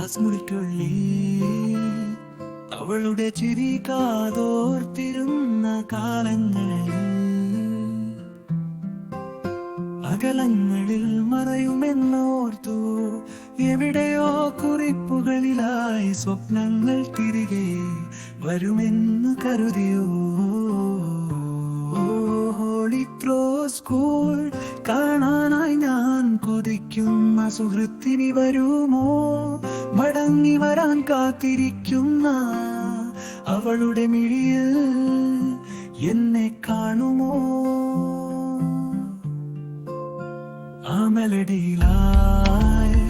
Class മുറിക്കുള്ളിൽ അവളുടെ ചിരി കാതോർത്തിരുന്ന കാലങ്ങളിൽ അകലങ്ങളിൽ മറയുമെന്നോർത്തു. എവിടെയോ കുറിപ്പുകളിലായി സ്വപ്നങ്ങൾ തിരികെ വരുമെന്ന് കരുതിയോ. ഹോളി ക്രോസ് സ്കൂൾ കാണാനായി ഞാൻ കൊതിക്കുന്ന സുഹൃത്തിനി വരുമോ? മടങ്ങി വരാൻ കാത്തിരിക്കുന്ന അവളുടെ മിഴിയിൽ എന്നെ കാണുമോ? ആ മെലഡിയിലായി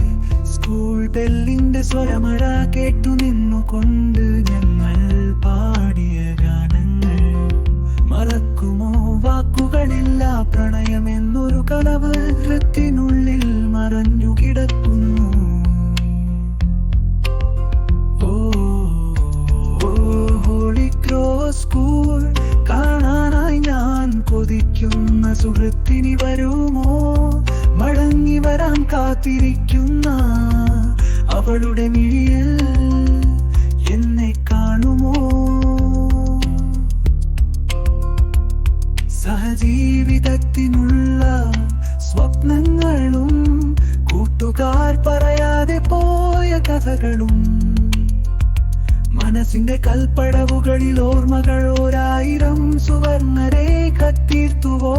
സ്കൂൾ ബെല്ലിന്റെ സ്വരമഴ കേട്ടു നിന്നുകൊണ്ട് ഞങ്ങൾ പാടിയ ഗാനങ്ങൾ മറക്കുമോ? വാക്കുകളില്ല പ്രണയമെന്നൊരു കനവ് ഹൃത്തിനുള്ളിൽ മറഞ്ഞു കിടക്കുന്നു. ഹോളി ക്രോസ് സ്കൂൾ കാണാനായി ഞാൻ കൊതിക്കുന്ന സുഹൃത്തിനി വരുമോ? മടങ്ങി വരാൻ കാത്തിരിക്കുന്ന അവളുടെ മിഴിയിൽ എന്നെ കാണുമോ? സഹജീവിതത്തിനുള്ള സ്വപ്നങ്ങളും കൂട്ടുകാർ പറയാതെ പോയ കഥകളും മനസ്സിന്റെ കൽപ്പടവുകളിൽ ഓർമ്മകൾ 1000 സുവർണരേഖ തീർത്തുവോ.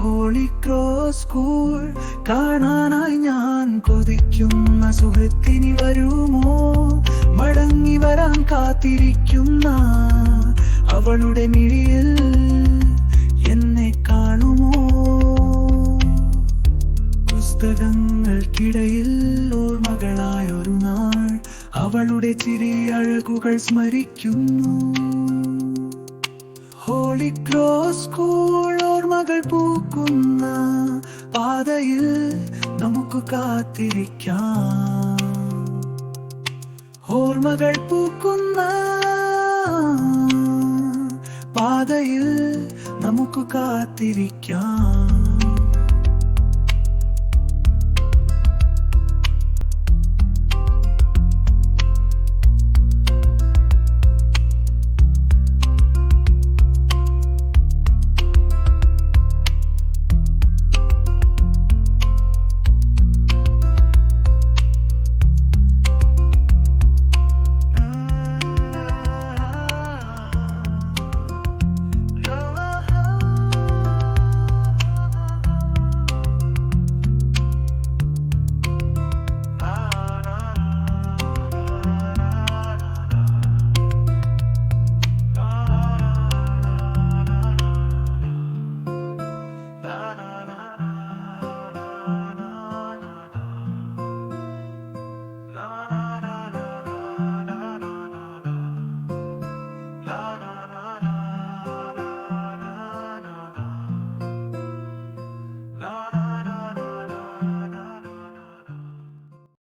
ഹോളി ക്രോസ് സ്കൂൾ കാണാനായി ഞാൻ കൊതിക്കുന്ന സുഹൃത്തിനി വരുമോ? മടങ്ങി വരാൻ കാത്തിരിക്കുന്ന അവളുടെ മിഴിയിൽ എന്നെ കാണുമോ? പുസ്തകങ്ങൾക്കിടയിൽ ഓർമ്മകളായൊരു നാൾ അവളുടെ ചിരി അഴകുകൾ സ്മരിക്കുന്നു. ഹോളി ക്രോസ് സ്കൂൾ ഓർമ്മകൾ പൂക്കുന്ന പാതയിൽ നമുക്ക് കാത്തിരിക്കാം. ഓർമ്മകൾ പൂക്കുന്ന പാതയിൽ നമുക്ക് കാത്തിരിക്കാം.